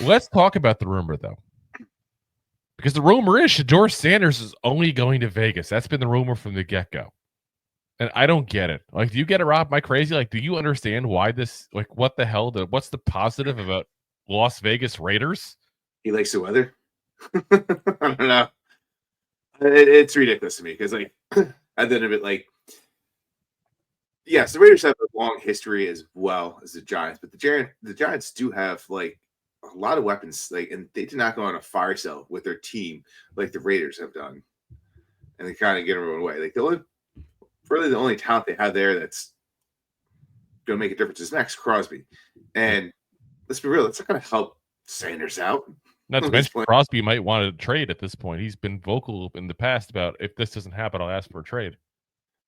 Let's talk about the rumor, though. Because the rumor is Shedeur Sanders is only going to Vegas. That's been the rumor from the get-go. And I don't get it. Like, do you get it, Rob? Am I crazy? Like, do you understand why this, like, what the hell, what's the positive about Las Vegas Raiders? He likes the weather. I don't know. It's ridiculous to me because, like, at the end of it, like, yes, the Raiders have a long history as well as the Giants, but the Giants do have like a lot of weapons, like, and they did not go on a fire sale with their team like the Raiders have done, and they kind of get everyone away. Like the only talent they have there that's going to make a difference is Maxx Crosby, and let's be real, that's not going to help Sanders out. Not to mention, Crosby might want to trade at this point. He's been vocal in the past about, if this doesn't happen, I'll ask for a trade.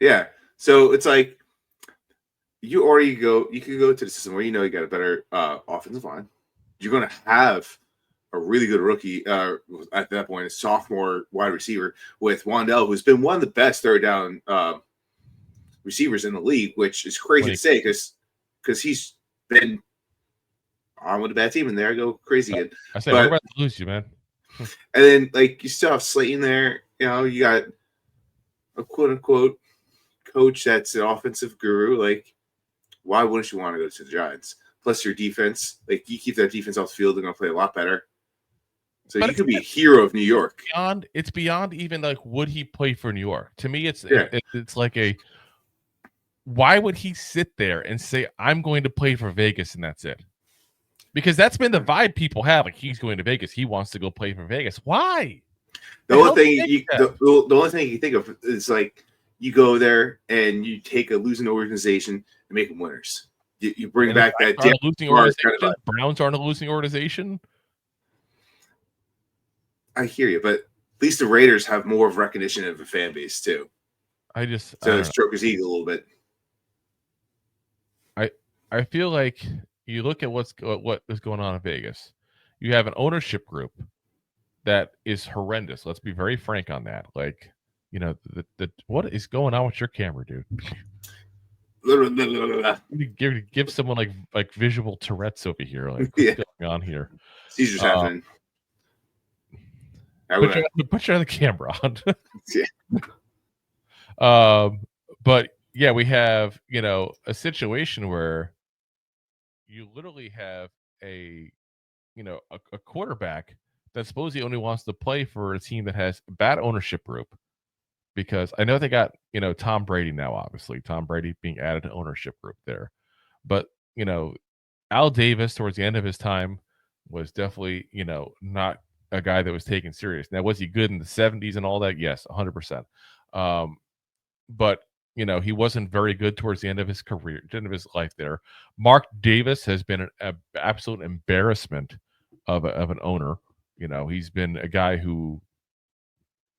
Yeah, so it's like you can go to the system where you know you got a better offensive line. You're going to have a really good rookie at that point, a sophomore wide receiver with Wan'Dale, who's been one of the best third down receivers in the league, which is crazy to say because he's been on with a bad team, and there I go crazy again. I say, we're about to lose you, man. And then, like, you still have Slayton there. You know, you got a quote-unquote coach that's an offensive guru. Like, why wouldn't you want to go to the Giants? Plus your defense, like, you keep that defense off the field, they're going to play a lot better. So but you could be a hero of New York. It's beyond even, like, would he play for New York? To me, it's like why would he sit there and say, I'm going to play for Vegas and that's it? Because that's been the vibe people have. Like, he's going to Vegas. He wants to go play for Vegas. Why? The only thing you think of is, like, you go there and you take a losing organization and make them winners. You bring back that losing organization. Kind of Browns aren't a losing organization. I hear you, but at least the Raiders have more of recognition of a fan base too. Stroke his ego a little bit. I feel like you look at what is going on in Vegas. You have an ownership group that is horrendous. Let's be very frank on that. Like, you know, what is going on with your camera, dude? give someone like visual Tourette's over here. Like, what's going on here? Seizure's happening. Put your other camera on. But yeah, we have, you know, a situation where you literally have a quarterback that supposedly only wants to play for a team that has a bad ownership group. Because I know they got, you know, Tom Brady now, obviously. Tom Brady being added to ownership group there. But, you know, Al Davis, towards the end of his time, was definitely, you know, not a guy that was taken serious. Now, was he good in the 70s and all that? Yes, 100%. But, you know, he wasn't very good towards the end of his career, end of his life there. Mark Davis has been an absolute embarrassment of an owner. You know, he's been a guy who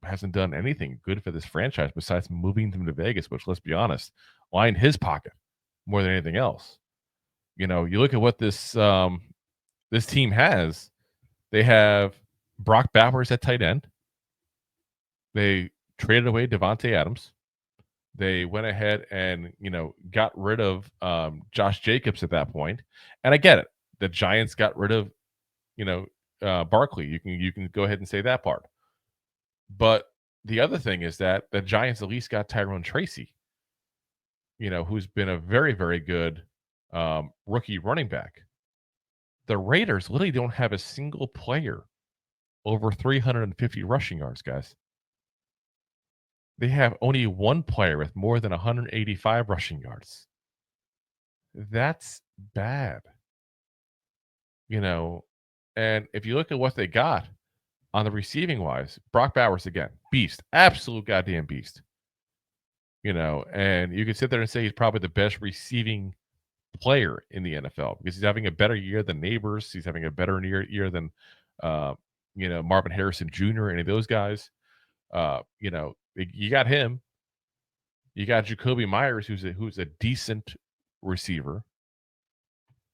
hasn't done anything good for this franchise besides moving them to Vegas, which, let's be honest, lined his pocket more than anything else. You know, you look at what this team has. They have Brock Bowers at tight end. They traded away Davante Adams. They went ahead and, you know, got rid of Josh Jacobs at that point. And I get it. The Giants got rid of, you know, Barkley. You can go ahead and say that part. But the other thing is that the Giants at least got Tyrone Tracy, you know, who's been a very, very good rookie running back. The Raiders literally don't have a single player over 350 rushing yards, guys. They have only one player with more than 185 rushing yards. That's bad. You know, and if you look at what they got on the receiving wise, Brock Bowers, again, beast, absolute goddamn beast. You know, and you can sit there and say he's probably the best receiving player in the NFL because he's having a better year than Neighbors. He's having a better year than, you know, Marvin Harrison Jr., any of those guys. You know, you got him. You got Jacoby Myers, who's a decent receiver.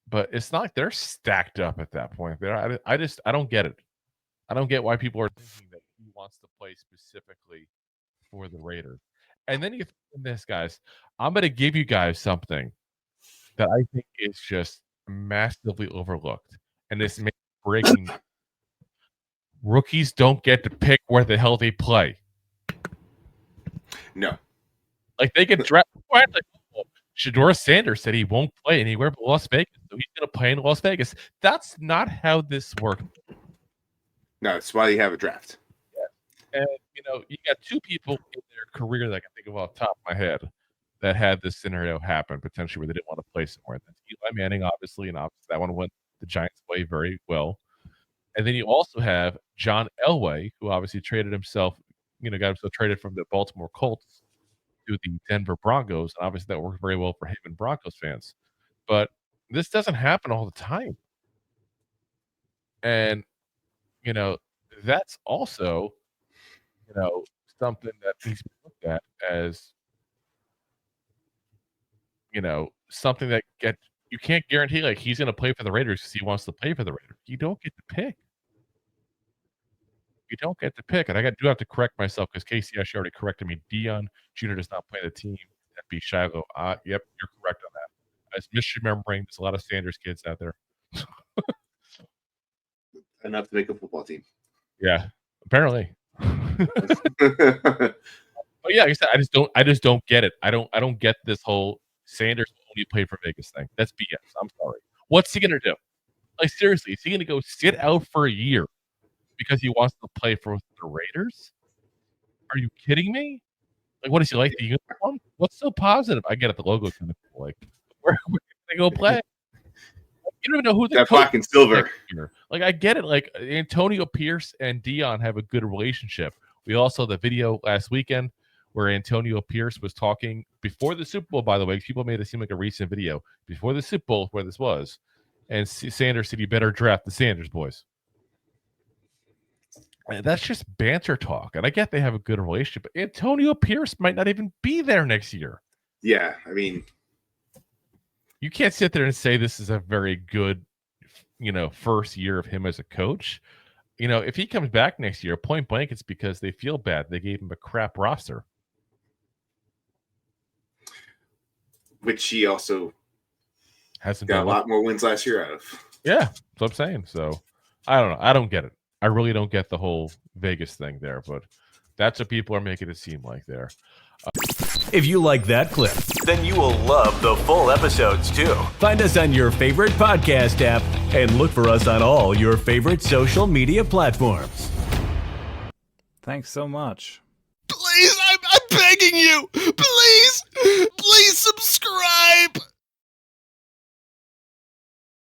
But it's not like they're stacked up at that point. I don't get it. I don't get why people are thinking that he wants to play specifically for the Raiders. And then you think this, guys. I'm going to give you guys something that I think is just massively overlooked. And this may breaking. Rookies don't get to pick where the hell they play. No. Like they get drafted. Shedeur Sanders said he won't play anywhere but Las Vegas, so he's going to play in Las Vegas. That's not how this works. No, that's why you have a draft. And, you got two people in their career that I can think of off the top of my head that had this scenario happen, potentially where they didn't want to play somewhere. That's Eli Manning, obviously, and obviously that one went the Giants' way very well. And then you also have John Elway, who obviously traded himself, got himself traded from the Baltimore Colts to the Denver Broncos. And obviously that worked very well for him and Broncos fans. But this doesn't happen all the time. And, that's also, something that needs to be looked at as, something that you can't guarantee like he's going to play for the Raiders because he wants to play for the Raiders. You don't get to pick. You don't get to pick. And I do have to correct myself because Casey actually already corrected me. Deion Jr. does not play the team at B. Shiloh. Yep, you're correct on that. I was misremembering. There's a lot of Sanders kids out there. Enough to make a football team. Yeah, apparently. But yeah, like I said, I just don't get it. I don't get this whole Sanders only play for Vegas thing. That's BS. I'm sorry. What's he gonna do? Like seriously, is he gonna go sit out for a year because he wants to play for the Raiders? Are you kidding me? Like, what does he like the uniform? What's so positive? I get it. The logo's kind of cool. Like, where can they go play? You don't even know who the black and silver. Like, I get it. Like, Antonio Pierce and Deion have a good relationship. We also saw the video last weekend where Antonio Pierce was talking before the Super Bowl, by the way. People made it seem like a recent video. Before the Super Bowl, where this was. And Sanders said, you better draft the Sanders boys. And that's just banter talk. And I get they have a good relationship. But Antonio Pierce might not even be there next year. Yeah, I mean, you can't sit there and say this is a very good, first year of him as a coach. If he comes back next year, point blank, it's because they feel bad. They gave him a crap roster. Which he also hasn't got a lot more wins last year out of. Yeah, that's what I'm saying. So, I don't know. I don't get it. I really don't get the whole Vegas thing there, but that's what people are making it seem like there. If you like that clip, then you will love the full episodes too. Find us on your favorite podcast app and look for us on all your favorite social media platforms. Thanks so much. Please, I'm begging you. Please subscribe.